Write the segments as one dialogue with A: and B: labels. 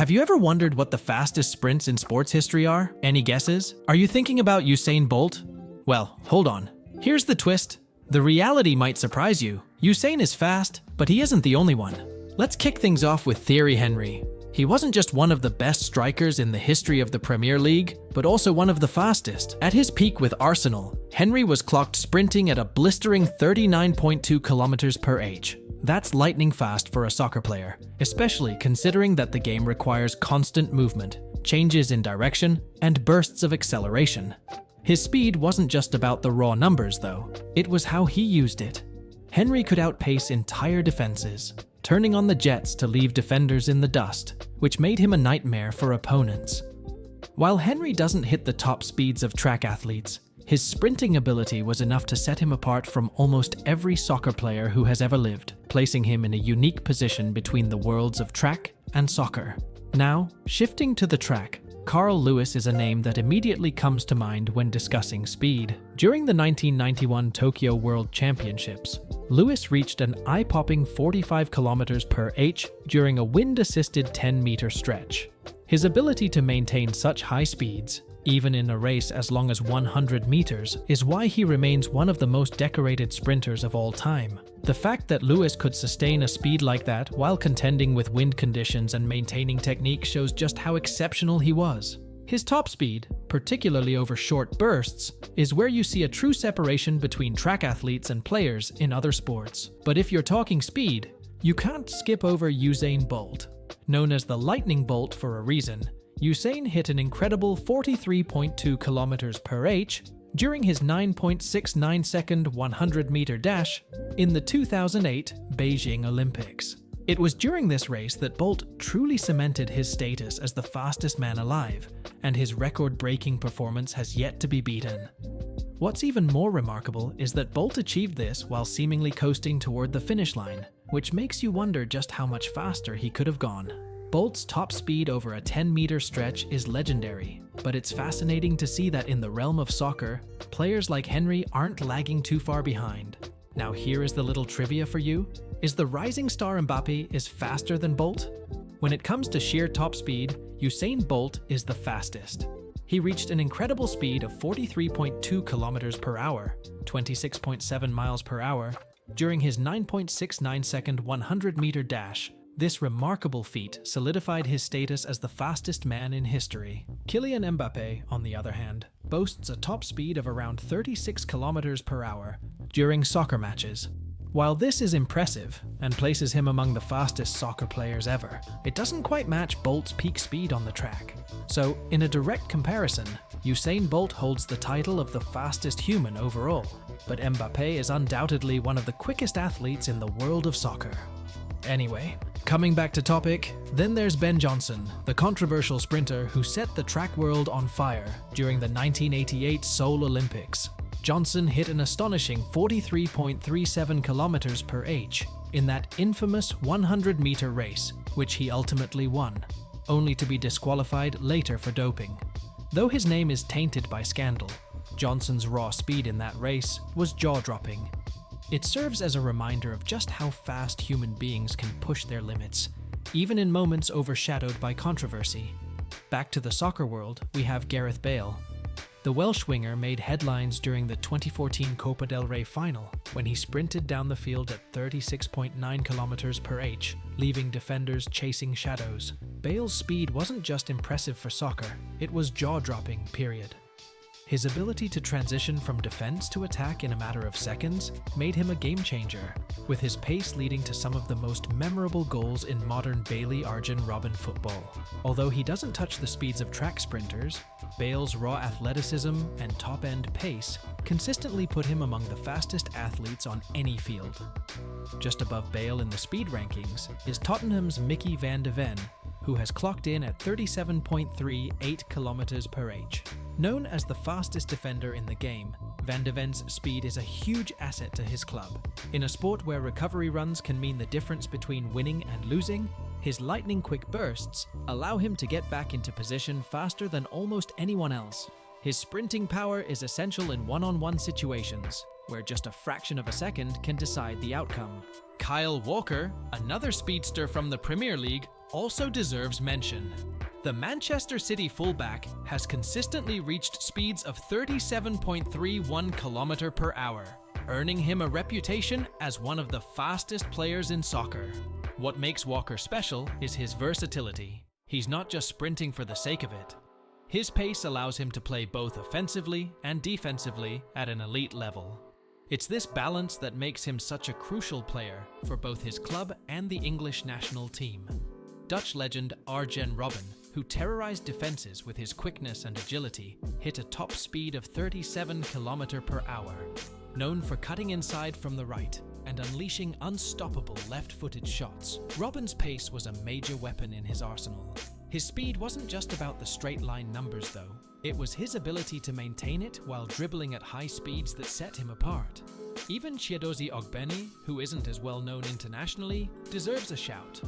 A: Have you ever wondered what the fastest sprints in sports history are? Any guesses? Are you thinking about Usain Bolt? Well, hold on. Here's the twist. The reality might surprise you. Usain is fast, but he isn't the only one. Let's kick things off with Thierry Henry. He wasn't just one of the best strikers in the history of the Premier League, but also one of the fastest. At his peak with Arsenal, Henry was clocked sprinting at a blistering 39.2 kilometers per h. That's lightning fast for a soccer player, especially considering that the game requires constant movement, changes in direction, and bursts of acceleration. His speed wasn't just about the raw numbers, though. It was how he used it. Henry could outpace entire defenses, turning on the jets to leave defenders in the dust, which made him a nightmare for opponents. While Henry doesn't hit the top speeds of track athletes, his sprinting ability was enough to set him apart from almost every soccer player who has ever lived, placing him in a unique position between the worlds of track and soccer. Now, shifting to the track, Carl Lewis is a name that immediately comes to mind when discussing speed. During the 1991 Tokyo World Championships, Lewis reached an eye-popping 45 kilometers per h during a wind-assisted 10-meter stretch. His ability to maintain such high speeds, even in a race as long as 100 meters, is why he remains one of the most decorated sprinters of all time. The fact that Lewis could sustain a speed like that while contending with wind conditions and maintaining technique shows just how exceptional he was. His top speed, particularly over short bursts, is where you see a true separation between track athletes and players in other sports. But if you're talking speed, you can't skip over Usain Bolt. Known as the lightning bolt for a reason, Usain hit an incredible 43.2 kilometers per h during his 9.69-second 100-meter dash in the 2008 Beijing Olympics. It was during this race that Bolt truly cemented his status as the fastest man alive, and his record-breaking performance has yet to be beaten. What's even more remarkable is that Bolt achieved this while seemingly coasting toward the finish line, which makes you wonder just how much faster he could have gone. Bolt's top speed over a 10-meter stretch is legendary, but it's fascinating to see that in the realm of soccer, players like Henry aren't lagging too far behind. Now here is the little trivia for you. Is the rising star Mbappé faster than Bolt? When it comes to sheer top speed, Usain Bolt is the fastest. He reached an incredible speed of 43.2 kilometers per hour, 26.7 miles per hour, during his 9.69-second 100-meter dash. This remarkable feat solidified his status as the fastest man in history. Kylian Mbappé, on the other hand, boasts a top speed of around 36 kilometers per hour during soccer matches. While this is impressive and places him among the fastest soccer players ever, it doesn't quite match Bolt's peak speed on the track. So, in a direct comparison, Usain Bolt holds the title of the fastest human overall, but Mbappé is undoubtedly one of the quickest athletes in the world of soccer. Anyway, coming back to topic, then there's Ben Johnson, the controversial sprinter who set the track world on fire during the 1988 Seoul Olympics. Johnson hit an astonishing 43.37 kilometers per h in that infamous 100-meter race, which he ultimately won, only to be disqualified later for doping. Though his name is tainted by scandal, Johnson's raw speed in that race was jaw-dropping. It serves as a reminder of just how fast human beings can push their limits, even in moments overshadowed by controversy. Back to the soccer world, we have Gareth Bale. The Welsh winger made headlines during the 2014 Copa del Rey final when he sprinted down the field at 36.9 kilometers per h, leaving defenders chasing shadows. Bale's speed wasn't just impressive for soccer, it was jaw-dropping, period. His ability to transition from defense to attack in a matter of seconds made him a game-changer, with his pace leading to some of the most memorable goals in modern Bailey Arjen Robben football. Although he doesn't touch the speeds of track sprinters, Bale's raw athleticism and top-end pace consistently put him among the fastest athletes on any field. Just above Bale in the speed rankings is Tottenham's Micky van de Ven, who has clocked in at 37.38 kilometers per h. Known as the fastest defender in the game, Van de Ven's speed is a huge asset to his club. In a sport where recovery runs can mean the difference between winning and losing, his lightning-quick bursts allow him to get back into position faster than almost anyone else. His sprinting power is essential in one-on-one situations, where just a fraction of a second can decide the outcome. Kyle Walker, another speedster from the Premier League, also deserves mention. The Manchester City fullback has consistently reached speeds of 37.31 km per hour, earning him a reputation as one of the fastest players in soccer. What makes Walker special is his versatility. He's not just sprinting for the sake of it. His pace allows him to play both offensively and defensively at an elite level. It's this balance that makes him such a crucial player for both his club and the English national team. Dutch legend Arjen Robben, who terrorized defenses with his quickness and agility, hit a top speed of 37 km per hour. Known for cutting inside from the right and unleashing unstoppable left-footed shots, Robben's pace was a major weapon in his arsenal. His speed wasn't just about the straight-line numbers, though. It was his ability to maintain it while dribbling at high speeds that set him apart. Even Chiedozie Ogbene, who isn't as well known internationally, deserves a shout.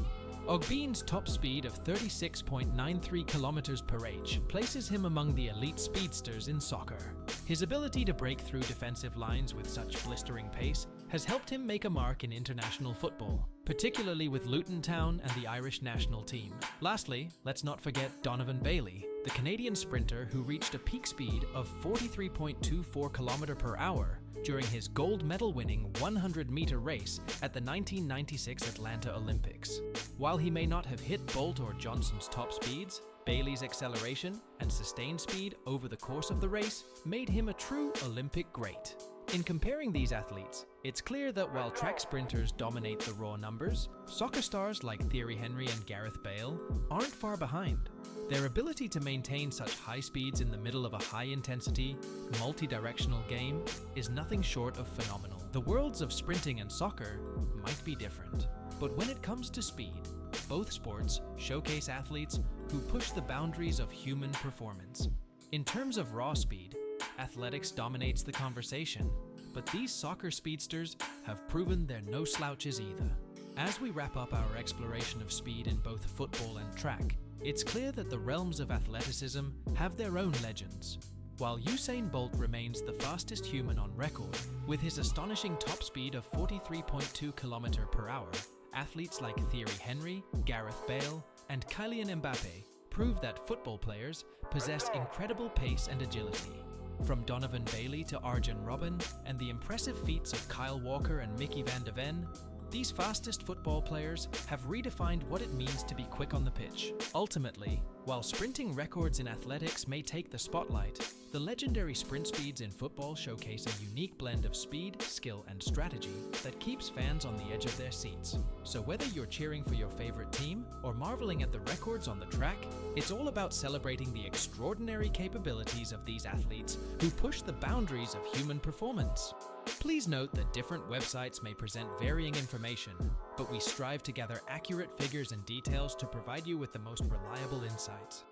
A: Ogbene's top speed of 36.93 km per h places him among the elite speedsters in soccer. His ability to break through defensive lines with such blistering pace has helped him make a mark in international football, particularly with Luton Town and the Irish national team. Lastly, let's not forget Donovan Bailey, the Canadian sprinter who reached a peak speed of 43.24 km per hour during his gold medal-winning 100-meter race at the 1996 Atlanta Olympics. While he may not have hit Bolt or Johnson's top speeds, Bailey's acceleration and sustained speed over the course of the race made him a true Olympic great. In comparing these athletes, it's clear that while track sprinters dominate the raw numbers, soccer stars like Thierry Henry and Gareth Bale aren't far behind. Their ability to maintain such high speeds in the middle of a high-intensity, multi-directional game is nothing short of phenomenal. The worlds of sprinting and soccer might be different, but when it comes to speed, both sports showcase athletes who push the boundaries of human performance. In terms of raw speed, athletics dominates the conversation, but these soccer speedsters have proven they're no slouches either. As we wrap up our exploration of speed in both football and track, it's clear that the realms of athleticism have their own legends. While Usain Bolt remains the fastest human on record, with his astonishing top speed of 43.2 km per hour, athletes like Thierry Henry, Gareth Bale, and Kylian Mbappé prove that football players possess incredible pace and agility. From Donovan Bailey to Arjen Robben and the impressive feats of Kyle Walker and Micky van de Ven, these fastest football players have redefined what it means to be quick on the pitch. Ultimately, while sprinting records in athletics may take the spotlight, the legendary sprint speeds in football showcase a unique blend of speed, skill, and strategy that keeps fans on the edge of their seats. So whether you're cheering for your favorite team or marveling at the records on the track, it's all about celebrating the extraordinary capabilities of these athletes who push the boundaries of human performance. Please note that different websites may present varying information, but we strive to gather accurate figures and details to provide you with the most reliable insights.